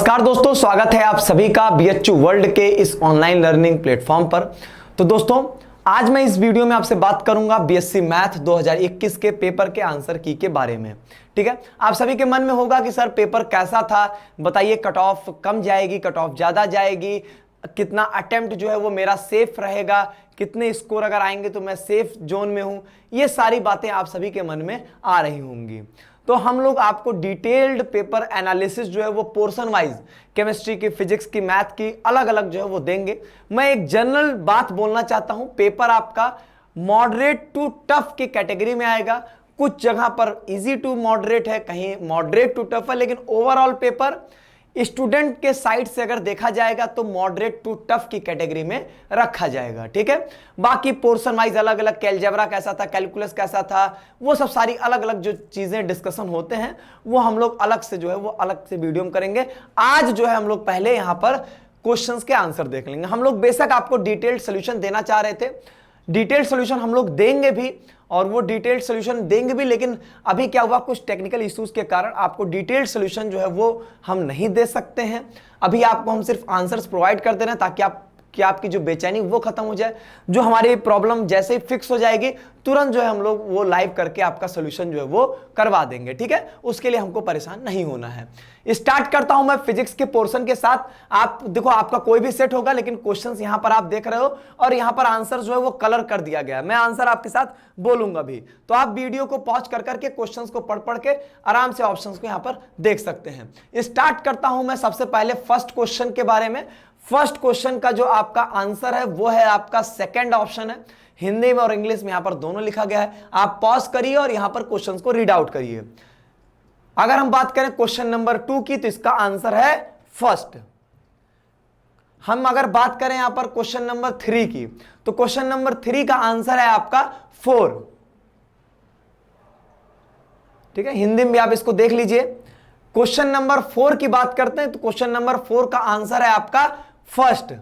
नमस्कार दोस्तों, स्वागत है आप सभी का BHU वर्ल्ड के इस ऑनलाइन लर्निंग प्लेटफॉर्म पर। तो दोस्तों, आज मैं इस वीडियो में आपसे बात करूंगा BSc मैथ 2021 के पेपर के आंसर की के बारे में। ठीक है, आप सभी के मन में होगा कि सर पेपर कैसा था, बताइए कट ऑफ कम जाएगी, कट ऑफ ज्यादा जाएगी, कितना अटेम्प्ट जो है वो मेरा सेफ रहेगा, कितने स्कोर अगर आएंगे तो मैं सेफ जोन में हूं। ये सारी बातें आप सभी के मन में आ रही होंगी। तो हम लोग आपको डिटेल्ड पेपर एनालिसिस जो है वो पोर्शन वाइज केमिस्ट्री की, फिजिक्स की, मैथ की अलग अलग जो है वो देंगे। मैं एक जनरल बात बोलना चाहता हूं, पेपर आपका मॉडरेट टू टफ की कैटेगरी में आएगा। कुछ जगह पर इजी टू मॉडरेट है, कहीं मॉडरेट टू टफ है, लेकिन ओवरऑल पेपर स्टूडेंट के साइड से अगर देखा जाएगा तो मॉडरेट टू टफ की कैटेगरी में रखा जाएगा। ठीक है, बाकी पोर्शन वाइज अलग अलग, कैलजेब्रा कैसा था, कैलकुलस कैसा था, वो सब सारी अलग अलग जो चीजें डिस्कशन होते हैं वो हम लोग अलग से जो है वो अलग से वीडियो में करेंगे। आज जो है हम लोग पहले यहां पर क्वेश्चंस के आंसर देख लेंगे। हम लोग बेशक आपको डिटेल्ड सोल्यूशन देना चाह रहे थे, डिटेल्ड सोल्यूशन हम लोग देंगे भी, और वो डिटेल्ड सोल्यूशन देंगे भी, लेकिन अभी क्या हुआ, कुछ टेक्निकल इश्यूज के कारण आपको डिटेल्ड सोल्यूशन जो है वो हम नहीं दे सकते हैं। अभी आपको हम सिर्फ आंसर्स प्रोवाइड कर दे रहे हैं ताकि आपकी जो बेचैनी वो खत्म हो जाए। जो हमारी प्रॉब्लम जैसे ही फिक्स हो जाएगी तुरंत जो है हम लोग वो लाइव करके आपका सोल्यूशन जो है वो करवा देंगे। ठीक है, उसके लिए हमको परेशान नहीं होना है। स्टार्ट करता हूं मैं फिजिक्स के पोर्शन के साथ। आप देखो, आपका कोई भी सेट होगा, लेकिन क्वेश्चंस यहां पर आप देख रहे हो और यहां पर आंसर जो है वो कलर कर दिया गया है। मैं आंसर आपके साथ बोलूंगा भी, तो आप वीडियो को पॉज कर करके क्वेश्चंस को पढ़ पढ़ के आराम से ऑप्शंस को यहां पर देख सकते हैं। स्टार्ट करता हूं मैं सबसे पहले फर्स्ट क्वेश्चन के बारे में। फर्स्ट क्वेश्चन का जो आपका आंसर है वो है आपका सेकंड ऑप्शन है। हिंदी में और इंग्लिश में यहां पर दोनों लिखा गया है। आप पॉज करिए और यहां पर क्वेश्चंस को रीड आउट करिए। अगर हम बात करें क्वेश्चन नंबर 2 की, तो इसका आंसर है फर्स्ट। हम अगर बात करें यहां पर क्वेश्चन नंबर 3 की, तो क्वेश्चन नंबर 3 का आंसर है आपका 4। ठीक है, हिंदी में आप इसको देख लीजिए। क्वेश्चन नंबर 4 की बात करते हैं तो क्वेश्चन नंबर 4 का आंसर है आपका फर्स्ट।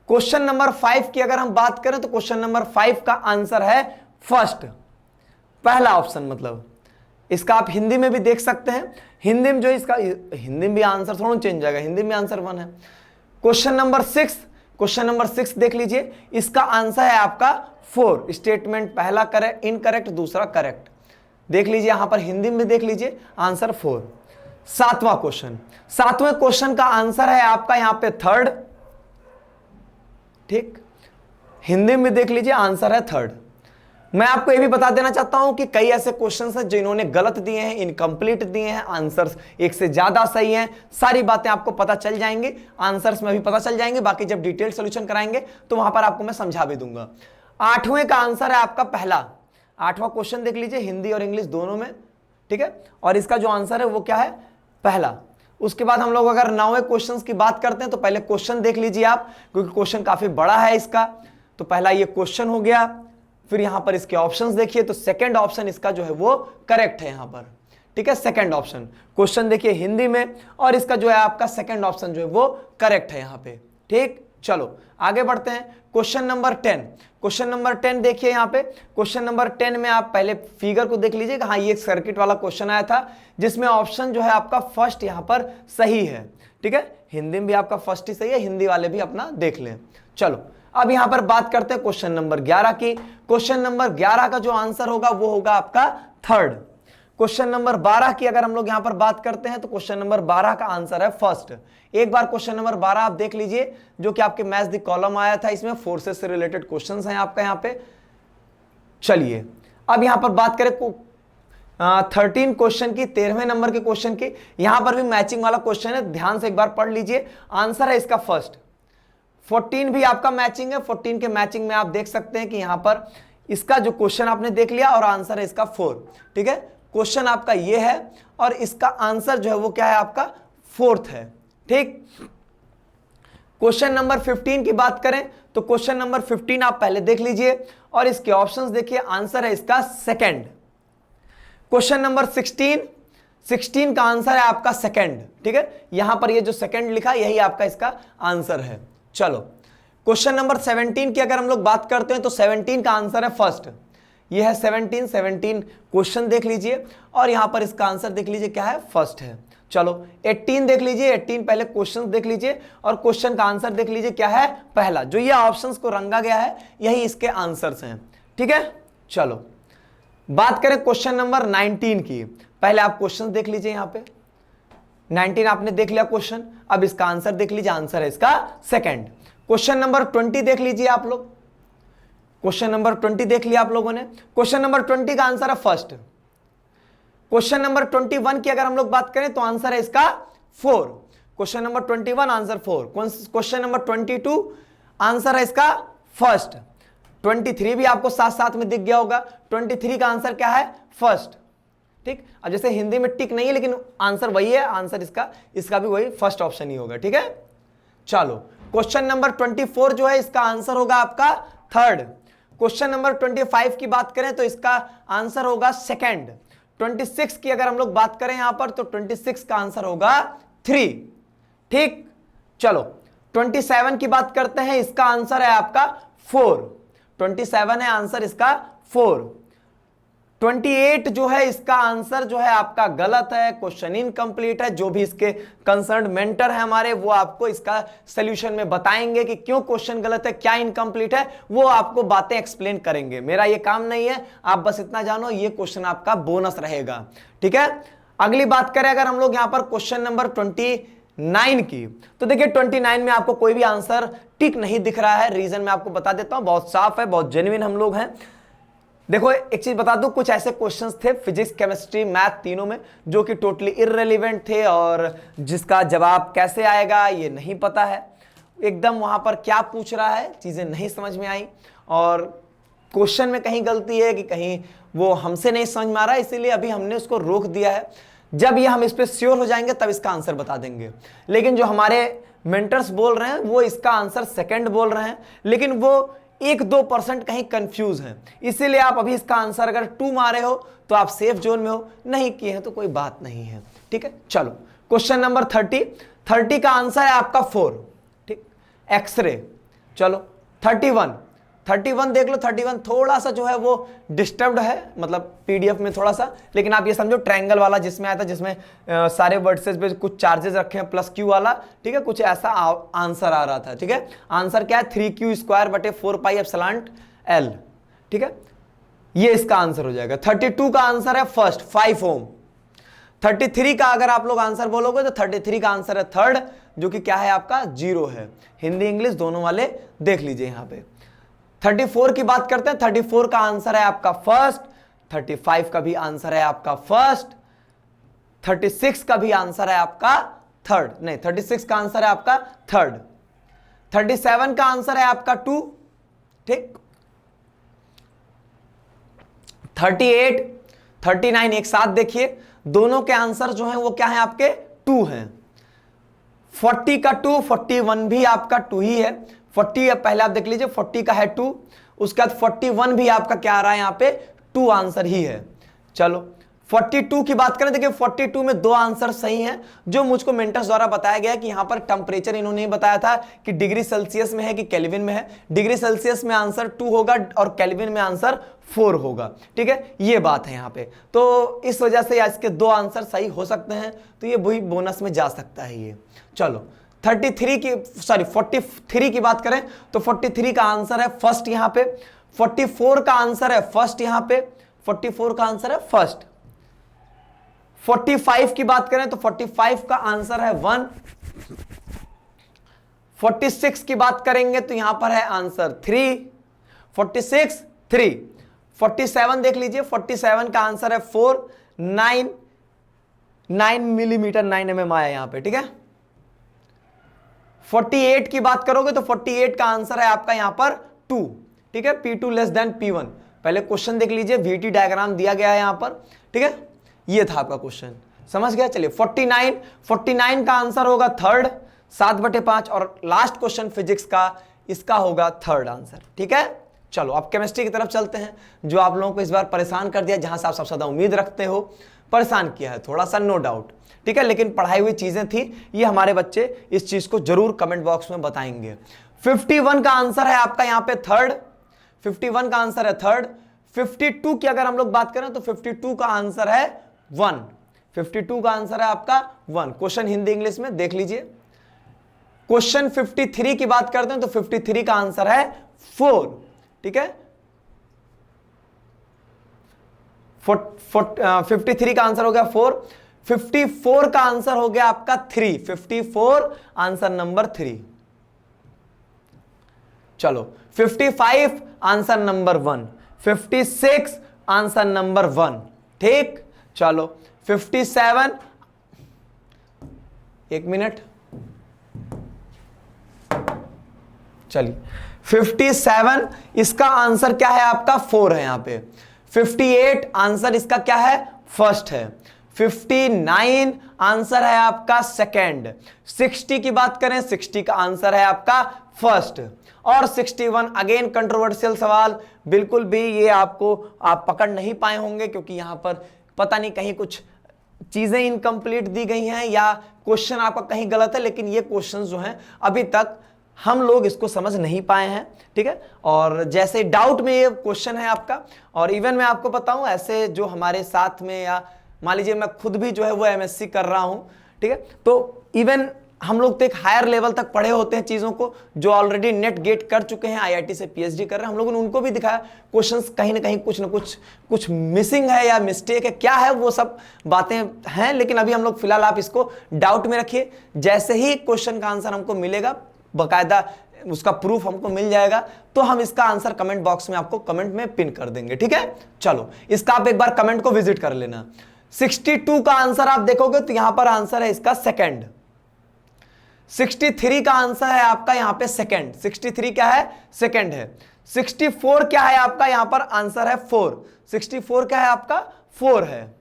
क्वेश्चन नंबर 5 की अगर हम बात करें तो क्वेश्चन नंबर 5 का आंसर है फर्स्ट, पहला ऑप्शन। मतलब इसका आप हिंदी में भी देख सकते हैं। हिंदी में जो इसका हिंदी में भी आंसर थोड़ा चेंज जाएगा, हिंदी में आंसर 1 है। क्वेश्चन नंबर 6, क्वेश्चन नंबर 6 देख लीजिए, इसका आंसर है आपका 4। स्टेटमेंट पहला करेक्ट, इनकरेक्ट, दूसरा करेक्ट। देख लीजिए यहां पर हिंदी में देख लीजिए, आंसर 4। सातवां क्वेश्चन, सातवें क्वेश्चन का आंसर है आपका यहां पे थर्ड। ठीक, हिंदी में देख लीजिए, आंसर है थर्ड। मैं आपको यह भी बता देना चाहता हूं कि कई ऐसे क्वेश्चंस हैं जिन्होंने गलत दिए हैं, इनकम्प्लीट दिए हैं, आंसर्स एक से ज्यादा सही हैं। सारी बातें आपको पता चल जाएंगी, आंसर्स में भी पता चल जाएंगे। बाकी जब डिटेल सोल्यूशन कराएंगे तो वहां पर आपको मैं समझा भी दूंगा। आठवें का आंसर है आपका पहला। आठवां क्वेश्चन देख लीजिए, हिंदी और इंग्लिश दोनों में। ठीक है, और इसका जो आंसर है वो क्या है, पहला। उसके बाद हम लोग अगर 9वें क्वेश्चन की बात करते हैं तो पहले क्वेश्चन देख लीजिए आप, क्योंकि क्वेश्चन काफी बड़ा है इसका। तो पहला ये क्वेश्चन हो गया, फिर यहां पर इसके ऑप्शंस देखिए, तो सेकंड ऑप्शन इसका जो है वो करेक्ट है यहां पर। ठीक है, सेकंड ऑप्शन। क्वेश्चन देखिए हिंदी में और इसका जो है आपका सेकंड ऑप्शन जो है वो करेक्ट है यहां पे। ठीक, चलो आगे बढ़ते हैं। क्वेश्चन नंबर 10, क्वेश्चन नंबर 10 देखिए यहां पे। क्वेश्चन नंबर 10 में आप पहले फिगर को देख लीजिएगा। हाँ, ये एक सर्किट वाला क्वेश्चन आया था जिसमें ऑप्शन जो है आपका फर्स्ट यहां पर सही है। ठीक है, हिंदी में भी आपका फर्स्ट ही सही है, हिंदी वाले भी अपना देख लें। चलो अब यहां पर बात करते हैं क्वेश्चन नंबर 11 की। क्वेश्चन नंबर 11 का जो आंसर होगा वो होगा आपका थर्ड। क्वेश्चन नंबर 12 की अगर हम लोग यहां पर बात करते हैं तो क्वेश्चन नंबर 12 का आंसर है फर्स्ट। एक बार क्वेश्चन नंबर 12 आप देख लीजिए, जो कि आपके मैथ्स द कॉलम आया था, इसमें फोर्सेस से रिलेटेड क्वेश्चंस हैं आपका यहां पे। चलिए अब यहां पर बात करें 13 क्वेश्चन की, 13वें नंबर के क्वेश्चन की। यहां पर भी मैचिंग वाला क्वेश्चन है, ध्यान से एक बार पढ़ लीजिए। आंसर है इसका फर्स्ट। 14 भी आपका मैचिंग है। 14 के मैचिंग में आप देख सकते हैं कि यहां पर इसका जो क्वेश्चन आपने देख लिया और आंसर है इसका 4। ठीक है, क्वेश्चन आपका ये है और इसका आंसर जो है वो क्या है आपका 4th है। ठीक, क्वेश्चन नंबर 15 की बात करें तो क्वेश्चन नंबर 15 आप पहले देख लीजिए और इसके ऑप्शंस देखिए, आंसर है इसका सेकंड। क्वेश्चन नंबर 16 का आंसर है आपका सेकंड। ठीक है, यहां पर ये जो सेकंड लिखा यही आपका इसका आंसर है। चलो क्वेश्चन नंबर 17 की अगर हम लोग बात करते हैं तो 17 का आंसर है फर्स्ट। ये है 17 क्वेश्चन देख लीजिए और यहां पर इसका आंसर देख लीजिए क्या है, फर्स्ट है। चलो 18 देख लीजिए, 18 पहले क्वेश्चन देख लीजिए और क्वेश्चन का आंसर देख लीजिए क्या है पहला, जो ये ऑप्शंस को रंगा गया है यही इसके आंसर्स हैं, ठीक है। चलो बात करें क्वेश्चन नंबर 19 की, पहले आप क्वेश्चन देख लीजिए, यहां पे 19 आपने देख लिया क्वेश्चन, अब इसका आंसर देख लीजिए, आंसर है इसका सेकंड। क्वेश्चन नंबर 20 देख लीजिए आप लोग, क्वेश्चन नंबर 20 देख लिया आप लोगों ने, क्वेश्चन नंबर 20 का आंसर है फर्स्ट। क्वेश्चन नंबर 21 की अगर हम लोग बात करें तो आंसर है इसका 4, question number 21 answer 4। Question number 22 answer है इसका फर्स्ट। 23 भी आपको साथ साथ में दिख गया होगा, 23 का आंसर क्या है फर्स्ट, ठीक। अब जैसे हिंदी में टिक नहीं है लेकिन आंसर वही है, आंसर इसका भी वही फर्स्ट ऑप्शन ही होगा, ठीक है। चलो क्वेश्चन नंबर 24 जो है इसका आंसर होगा आपका थर्ड। क्वेश्चन नंबर 25 की बात करें तो इसका आंसर होगा सेकंड। 26 की अगर हम लोग बात करें यहां पर तो 26 का आंसर होगा 3, ठीक। चलो 27 की बात करते हैं, इसका आंसर है आपका 4, 27 है आंसर इसका 4। 28 जो है इसका आंसर जो है आपका गलत है, क्वेश्चन इनकम्प्लीट है। जो भी इसके कंसर्न मेंटर है हमारे वो आपको इसका सॉल्यूशन में बताएंगे कि क्यों क्वेश्चन गलत है, क्या इनकम्प्लीट है, वो आपको बातें एक्सप्लेन करेंगे। मेरा ये काम नहीं है, आप बस इतना जानो ये क्वेश्चन आपका बोनस रहेगा, ठीक है। अगली बात करें अगर हम लोग यहां पर क्वेश्चन नंबर 29 की, तो देखिए 29 में आपको कोई भी आंसर टिक नहीं दिख रहा है। रीजन मैं आपको बता देता हूं, बहुत साफ है, बहुत जेन्युइन हम लोग हैं। देखो एक चीज बता दूं, कुछ ऐसे क्वेश्चंस थे फिजिक्स केमिस्ट्री मैथ तीनों में जो कि टोटली इररिलेवेंट थे और जिसका जवाब कैसे आएगा ये नहीं पता है, एकदम वहां पर क्या पूछ रहा है चीजें नहीं समझ में आई, और क्वेश्चन में कहीं गलती है कि कहीं वो हमसे नहीं समझ में आ रहा है, इसीलिए अभी हमने उसको रोक दिया है। जब ये हम इस पर श्योर हो जाएंगे तब इसका आंसर बता देंगे। लेकिन जो हमारे मेंटर्स बोल रहे हैं वो इसका आंसर सेकंड बोल रहे हैं, लेकिन वो 1-2% कहीं कंफ्यूज हैं, इसीलिए आप अभी इसका आंसर अगर 2 मारे हो तो आप सेफ जोन में हो, नहीं किए हैं तो कोई बात नहीं है, ठीक है। चलो क्वेश्चन नंबर 30 का आंसर है आपका 4, ठीक, एक्सरे। चलो 31 देख लो, 31 थोड़ा सा जो है वो डिस्टर्ब्ड है, मतलब पीडीएफ में थोड़ा सा, लेकिन आप ये समझो ट्रायंगल वाला जिसमें आया था, जिसमें सारे वर्ड्सेस पे कुछ चार्जेस रखे हैं प्लस क्यू वाला, ठीक है, कुछ ऐसा आंसर आ रहा था, ठीक है। आंसर क्या है 3q²/4πε_L, ठीक है, ये इसका आंसर हो जाएगा। 32 का आंसर है फर्स्ट 5 ओम। 33 का अगर आप लोग आंसर बोलोगे तो 33 का आंसर है थर्ड, जो कि क्या है आपका 0 है। हिंदी इंग्लिश दोनों वाले देख लीजिए यहां पे। 34 की बात करते हैं, 34 का आंसर है आपका फर्स्ट। 35 का भी आंसर है आपका फर्स्ट। 36 का भी आंसर है आपका थर्ड, नहीं 36 का आंसर है आपका थर्ड। 37 का आंसर है आपका 2, ठीक। 38 39 एक साथ देखिए, दोनों के आंसर जो हैं वो क्या है आपके 2 हैं। 40 का 2, 41 भी आपका 2 ही है। 40 पहले आप देख लीजिए, 40 का है 2, उसके बाद 41 भी आपका क्या आ रहा है यहाँ पे 2 आंसर ही है। चलो 42 की बात करें, देखिए 42 में 2 आंसर सही हैं, जो मुझको मेंटर्स द्वारा बताया गया कि यहाँ पर टेम्परेचर इन्होंने ही बताया था कि डिग्री सेल्सियस में है कि केल्विन में है। डिग्री सेल्सियस में आंसर 2 होगा और केल्विन में आंसर 4 होगा, ठीक है, ये बात है यहाँ पे। तो इस वजह से इसके 2 आंसर सही हो सकते हैं, तो ये वही बोनस में जा सकता है ये। चलो 43 की बात करें तो 43 का आंसर है फर्स्ट यहाँ पे। 44 का आंसर है फर्स्ट यहाँ पे, 44 का आंसर है फर्स्ट। 45 की बात करें तो 45 का आंसर है 1। 46 की बात करेंगे तो यहां पर है आंसर 3। 46 3। 47 देख लीजिए, 47 का आंसर है 4। 9 मिलीमीटर 9 mm आया यहां पे, ठीक है। 48 की बात करोगे तो 48 का आंसर है आपका यहां पर 2, ठीक है, P2 लेस देन P1। पहले क्वेश्चन देख लीजिए, VT डायग्राम दिया गया है यहां पर, ठीक है, ये था आपका क्वेश्चन, समझ गया। चलिए 49 का आंसर होगा थर्ड, 7/5, और लास्ट क्वेश्चन फिजिक्स का इसका होगा थर्ड आंसर, ठीक है। चलो अब केमिस्ट्री की तरफ चलते हैं, जो आप लोगों को इस बार परेशान कर दिया, जहां से आप सबसे ज्यादा उम्मीद रखते हो, परेशान किया है थोड़ा सा, नो डाउट, ठीक है, लेकिन पढ़ाई हुई चीजें थी, ये हमारे बच्चे इस चीज को जरूर कमेंट बॉक्स में बताएंगे। 51 का आंसर है आपका यहां पे थर्ड, 51 का आंसर है थर्ड। 52 की अगर हम लोग बात करें तो 52 का आंसर है 1। 52 का आंसर है आपका 1। क्वेश्चन हिंदी इंग्लिश में देख लीजिए। क्वेश्चन 53 की बात करते हैं तो 53 का आंसर है 4। ठीक है, 53 का आंसर हो गया 4। 54 का आंसर हो गया आपका 3। 54 आंसर नंबर 3। चलो 55 आंसर नंबर 1। 56 answer number 1। ठीक, चलो 57, एक मिनट, चलिए 57 इसका आंसर क्या है आपका 4 है यहां पे। 58 आंसर इसका क्या है फर्स्ट है। 59 आंसर है आपका सेकंड। 60 की बात करें 60 का आंसर है आपका फर्स्ट। और 61 अगेन कंट्रोवर्शियल सवाल, बिल्कुल भी ये आपको आप पकड़ नहीं पाए होंगे क्योंकि यहां पर पता नहीं कहीं कुछ चीजें इनकम्प्लीट दी गई हैं या क्वेश्चन आपका कहीं गलत है, लेकिन ये क्वेश्चन जो हैं अभी तक हम लोग इसको समझ नहीं पाए हैं। ठीक है, और जैसे डाउट में ये क्वेश्चन है आपका, और इवन मैं आपको बताऊं ऐसे जो हमारे साथ में, या मान लीजिए मैं खुद भी जो है वो एमएससी कर रहा हूं, ठीक है, तो इवन हम लोग तो एक हायर लेवल तक पढ़े होते हैं चीजों को, जो ऑलरेडी नेट गेट कर चुके हैं, आईआईटी से पीएचडी कर रहे हैं, हम लोगों ने उनको भी दिखाया क्वेश्चंस कहीं ना कहीं कुछ ना कुछ मिसिंग है या मिस्टेक है, क्या है वो सब बातें हैं। लेकिन अभी हम लोग फिलहाल आप इसको डाउट में रखिए, जैसे ही क्वेश्चन का आंसर हमको मिलेगा, बकायदा उसका प्रूफ हमको मिल जाएगा, तो हम इसका आंसर कमेंट बॉक्स में आपको कमेंट में पिन कर देंगे। ठीक है, चलो इसका आप एक बार कमेंट को विजिट कर लेना। 62 का आंसर आप देखोगे तो यहां पर आंसर है इसका सेकंड। 63 का आंसर है आपका यहां पे सेकंड। 63 क्या है सेकंड है। 64 क्या है आपका यहां पर आंसर है 4। 64 क्या है आपका 4 है।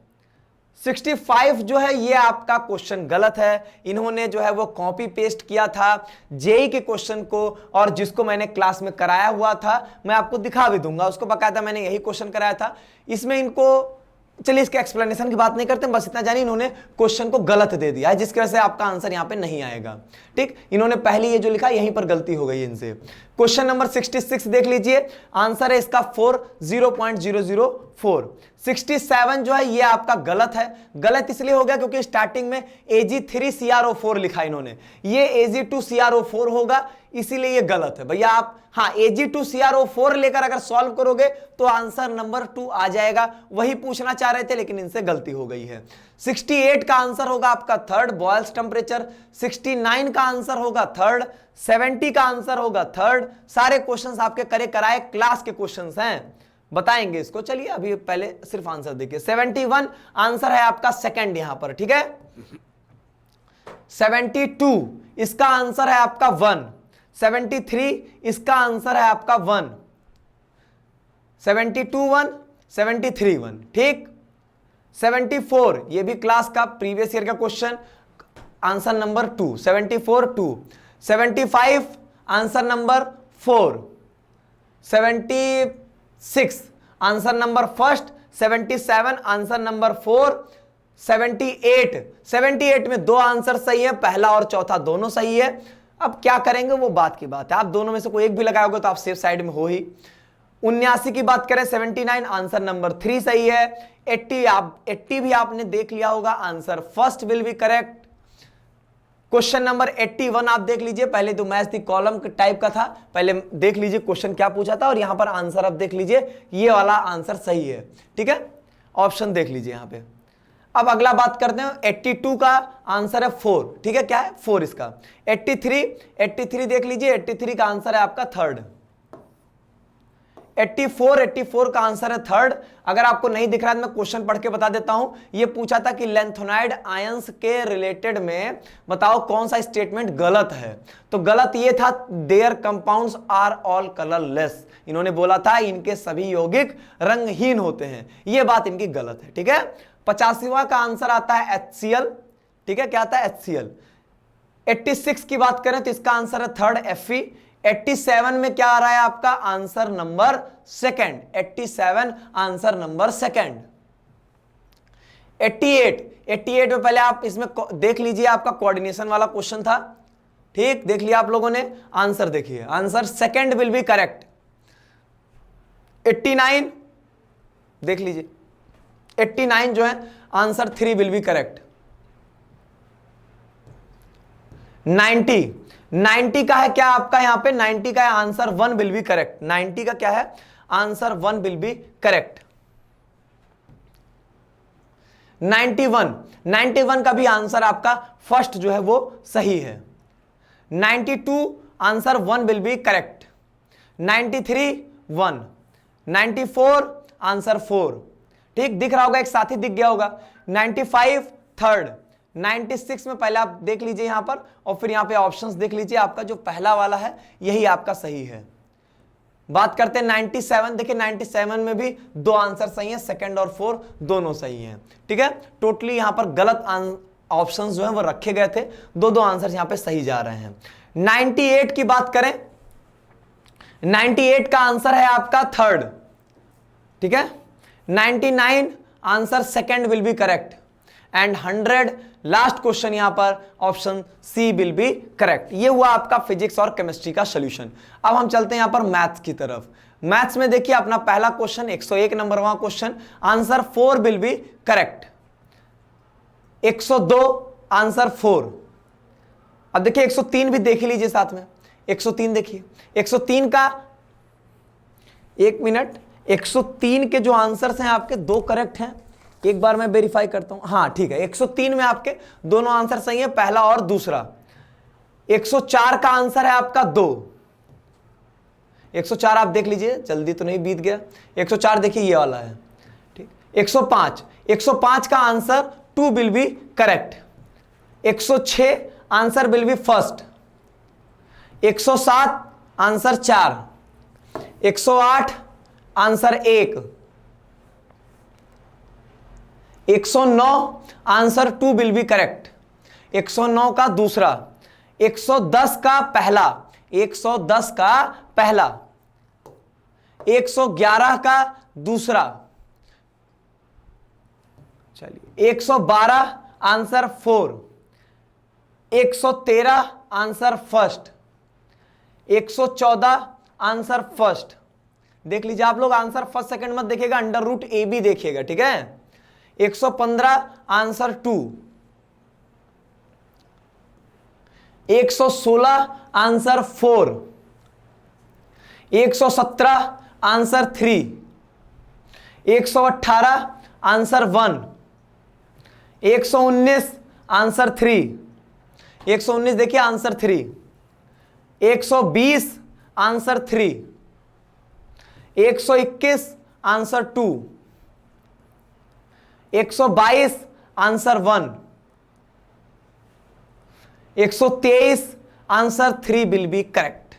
65 जो है ये आपका क्वेश्चन गलत है, इन्होंने जो है वो कॉपी पेस्ट किया था जेई के क्वेश्चन को, और जिसको मैंने क्लास में कराया हुआ था मैं आपको दिखा भी दूंगा, उसको बकायदा मैंने यही क्वेश्चन कराया था। इसमें इनको, चलिए इसके एक्सप्लेनेशन की बात नहीं करते, बस इतना जानिए इन्होंने क्वेश्चन को गलत दे दिया है, जिसकी वजह से आपका आंसर यहां पे नहीं आएगा। ठीक, इन्होंने पहले ये जो लिखा यहीं पर गलती हो गई इनसे। क्वेश्चन नंबर 66 देख लीजिए, आंसर है इसका 4, 0.004। 67 जो है ये आपका गलत है। गलत इसलिए हो गया क्योंकि स्टार्टिंग में Ag3CrO4 लिखा इन्होंने, ये Ag2CrO4 होगा, इसीलिए ये गलत है भैया। आप हाँ Ag2CrO4 लेकर अगर सॉल्व करोगे तो आंसर नंबर 2 आ जाएगा, वही पूछना चाह रहे थे लेकिन इनसे गलती हो गई है। 68 का आंसर होगा आपका थर्ड, बॉयल्स टेम्परेचर। 69 का आंसर होगा थर्ड। 70 का आंसर होगा थर्ड। सारे क्वेश्चंस आपके करे कराए क्लास के क्वेश्चंस हैं, बताएंगे इसको। चलिए अभी पहले सिर्फ आंसर देखिए। 71 आंसर है आपका सेकंड यहां पर। ठीक है, 72 इसका आंसर है आपका 1। 73 इसका आंसर है आपका 1। 72 1, 73 1। ठीक, 74 ये भी क्लास का प्रीवियस ईयर का question, answer number 2। 74 2। 75 answer number 4। 76 answer number first. 77 answer number 4। 78 में दो आंसर सही है, पहला और चौथा दोनों सही है। अब क्या करेंगे वो बात की बात है, आप दोनों में से कोई एक भी लगाओगे तो आप सेफ साइड में हो ही। 79 की बात करें 79 आंसर नंबर 3 सही है। 80 भी आपने देख लिया होगा, answer first will be correct. Question number 81 आप देख लीजिए, पहले तो मैच दी कॉलम टाइप का था, पहले देख लीजिए क्वेश्चन क्या पूछा था, और यहां पर आंसर अब देख लीजिए ये वाला आंसर सही है। ठीक है, ऑप्शन देख लीजिए यहां पे। अब अगला बात करते हैं, 82 का आंसर है 4। ठीक है, क्या है 4 इसका। 83 देख लीजिए, 83 का आंसर है आपका थर्ड। 84 का आंसर है थर्ड। अगर आपको नहीं दिख रहा है तो मैं क्वेश्चन पढ़ के बता देता हूं। ये पूछा था कि लेंथोनाइड आयंस के रिलेटेड में बताओ कौन सा स्टेटमेंट गलत है, तो गलत ये था their compounds are all colourless. इन्होंने बोला था इनके सभी यौगिक रंगहीन होते हैं, ये बात इनकी गलत है। ठीक है, 85वां का आंसर आता है HCl। ठीक है, क्या आता है HCl। 86 की बात करें तो इसका आंसर है थर्ड Fe। 87 में क्या आ रहा है आपका answer number second. 87 answer number second. 88 में पहले आप इसमें देख लीजिए, आपका कोऑर्डिनेशन वाला क्वेश्चन था। ठीक, देख लिया आप लोगों ने, आंसर देखिए, answer second will be correct. 89 देख लीजिए, 89 जो है आंसर 3 विल बी करेक्ट। 90 का है क्या आपका यहां पे, 90 का है आंसर 1 विल बी करेक्ट। 90 का क्या है आंसर 1 विल बी करेक्ट। 91 का भी आंसर आपका फर्स्ट जो है वो सही है। 92 answer 1 will be correct. 93 1। 94 answer 4। ठीक दिख रहा होगा, एक साथी दिख गया होगा। 95 थर्ड। 96 में पहले आप देख लीजिए यहां पर, और फिर यहां पे ऑप्शंस देख लीजिए, आपका जो पहला वाला है यही आपका सही है। बात करते हैं 97। देखिए 97 में भी दो आंसर सही हैं, सेकंड और 4 दोनों सही हैं। ठीक है, टोटली यहां पर गलत ऑप्शंस जो हैं वो रखे गए थे, दो आंसर यहां पे सही जा रहे हैं। 98 की बात करें, 98 का आंसर है आपका थर्ड। ठीक है, 99 answer second will be correct, and 100 last question यहां पर option C will be correct. ये हुआ आपका फिजिक्स और केमिस्ट्री का सॉल्यूशन। अब हम चलते हैं यहां पर मैथ्स की तरफ। मैथ्स में देखिए अपना पहला क्वेश्चन 101 नंबर वहां question, answer 4 will be correct. 102 answer 4। अब देखिए 103 भी देख लीजिए साथ में। 103 देखिए, 103 का, एक मिनट, 103 के जो आंसर्स हैं आपके दो करेक्ट हैं। एक बार मैं वेरीफाई करता हूं, हाँ ठीक है, 103 में आपके दोनों आंसर सही है, पहला और दूसरा। 104 का आंसर है आपका 2। 104 आप देख लीजिए, जल्दी तो नहीं बीत गया। 104 देखिए ये वाला है। ठीक, 105 का answer 2 will be correct. 106 answer will be first. 107 answer 4। 108 answer 1। 109 answer 2 will be correct. 109 का दूसरा। 110 का पहला। 110 का पहला। 111 का दूसरा। चलिए 112 answer 4। 113 answer first. 114 answer first. देख लीजिए आप लोग, आंसर फर्स्ट सेकंड मत देखिएगा, अंडर रूट ए बी देखिएगा। ठीक है, 115 answer 2। 116 answer 4। 117 answer 3। 118 answer 1। 119 answer 3। 119 देखिए answer 3। 120 answer 3। 121 answer 2। 122 answer 1। 123 answer 3 will be correct.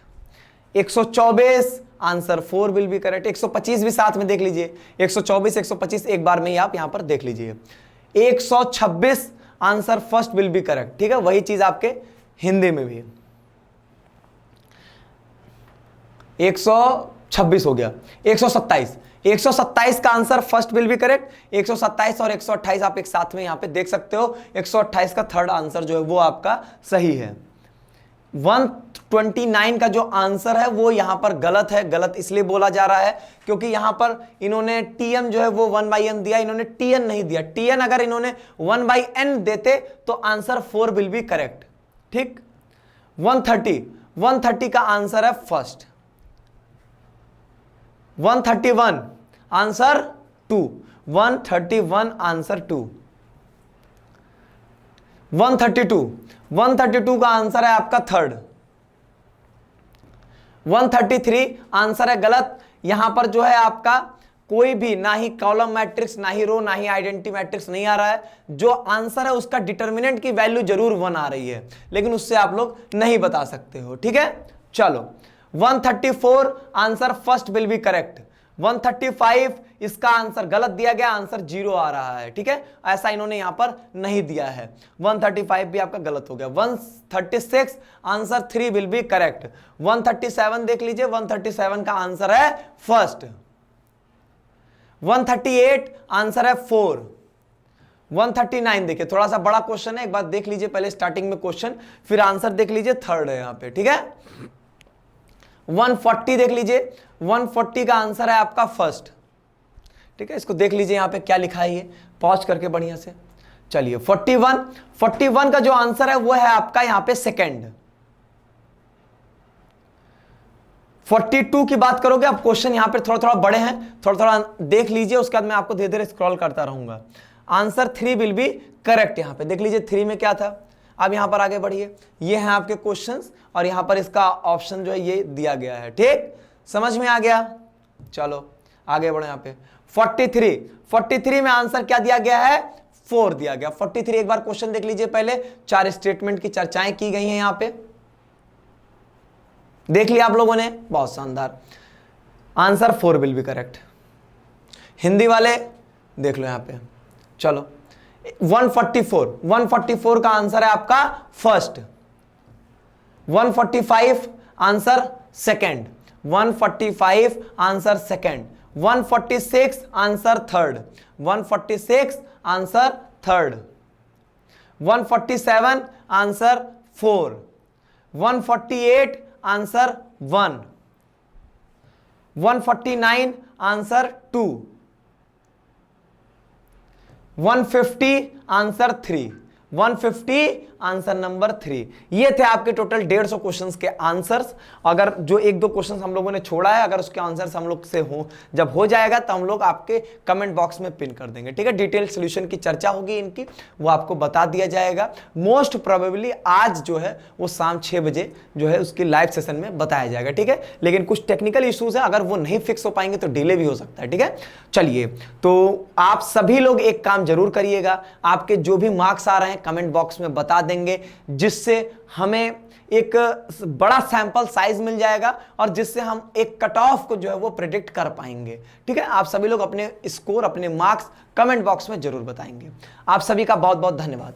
124 answer 4 will be correct. 125 भी साथ में देख लीजिए, 124 125 एक बार में ही आप यहां पर देख लीजिए। 126 answer first will be correct. ठीक है, वही चीज आपके हिंदी में भी। 126 हो गया। 127 का answer first will be correct. 127 और 128 आप एक साथ में यहां पे देख सकते हो। 128 का थर्ड आंसर जो है वो आपका सही है। 129 का जो आंसर है वो यहां पर गलत है। गलत इसलिए बोला जा रहा है क्योंकि यहां पर इन्होंने टीएम जो है वो 1/n दिया, इन्होंने टीएन नहीं दिया। टीएन अगर इन्होंने 1/n देते तो आंसर 4 विल बी करेक्ट। ठीक, 130 का आंसर है फर्स्ट। 131 आंसर 2। 131 आंसर 2। 132 का आंसर है आपका थर्ड। 133 आंसर है गलत। यहां पर जो है आपका कोई भी ना ही कॉलम मैट्रिक्स, ना ही रो, ना ही आइडेंटिटी मैट्रिक्स नहीं आ रहा है। जो आंसर है उसका डिटर्मिनेंट की वैल्यू जरूर 1 आ रही है, लेकिन उससे आप लोग नहीं बता सकते हो। ठीक है, चलो 134 answer first will be correct. 135 इसका आंसर गलत दिया गया, आंसर 0 आ रहा है। ठीक है, ऐसा इन्होंने यहां पर नहीं दिया है। 135 भी आपका गलत हो गया। 136 आंसर 3 विल बी करेक्ट। 137 देख लीजिए, 137 का आंसर है फर्स्ट। 138 आंसर है 4। 139 देखिए, थोड़ा सा बड़ा क्वेश्चन है, एक बार देख लीजिए पहले स्टार्टिंग में क्वेश्चन, फिर आंसर देख लीजिए, थर्ड है यहां पे। ठीक है, 140 देख लीजिए, 140 का आंसर है आपका फर्स्ट। ठीक है, इसको देख लीजिए यहां पे क्या लिखा है ये पॉज करके बढ़िया से। चलिए 41 का जो आंसर है वो है आपका यहां पे सेकंड। 42 की बात करोगे, अब क्वेश्चन यहां पे थोड़ा थोड़ा बड़े हैं, थोड़ा थोड़ा देख लीजिए, उसके बाद मैं आपको धीरे धीरे स्क्रॉल करता रहूंगा। Answer 3 will be correct. यहां पे देख लीजिए 3 में क्या था। अब यहां पर आगे बढ़िए, ये हैं आपके क्वेश्चंस और यहां पर इसका ऑप्शन जो है ये दिया गया है। ठीक, समझ में आ गया। चलो आगे बढ़ो। यहां पे 43 में आंसर क्या दिया गया है, 4 दिया गया। 43 एक बार क्वेश्चन देख लीजिए पहले, 4 स्टेटमेंट की चर्चाएं की गई हैं यहां पे, देख लिया आप लोगों ने, बहुत शानदार। Answer 4 will be correct. Hindi वाले देख लो यहां पे। चलो 144 का आंसर है आपका first. 145 answer second. 145 answer second. 146 answer third. 146 answer third. 147 answer 4। 148 answer 1। 149 answer 2। 150 answer 3। 150 answer number 3। ये थे आपके टोटल 150 क्वेश्चंस के आंसर्स। अगर जो एक दो क्वेश्चंस हम लोगों ने छोड़ा है, अगर उसके आंसर्स हम लोग से जब हो जाएगा तो हम लोग आपके कमेंट बॉक्स में पिन कर देंगे। ठीक है, डिटेल सॉल्यूशन की चर्चा होगी इनकी, वो आपको बता दिया जाएगा। मोस्ट प्रोबेबली आज जो है वो शाम 6 बजे जो है उसकी लाइव सेशन में बताया जाएगा। ठीक है, लेकिन कुछ टेक्निकल इश्यूज है, अगर वो नहीं फिक्स हो पाएंगे तो डिले भी हो सकता है। ठीक है, चलिए तो आप सभी लोग एक काम जरूर करिएगा, आपके जो भी मार्क्स आ रहे हैं कमेंट बॉक्स में बता देंगे, जिससे हमें एक बड़ा सैंपल साइज मिल जाएगा और जिससे हम एक कट ऑफ को जो है वो प्रेडिक्ट कर पाएंगे। ठीक है, आप सभी लोग अपने स्कोर, अपने मार्क्स कमेंट बॉक्स में जरूर बताएंगे। आप सभी का बहुत बहुत धन्यवाद।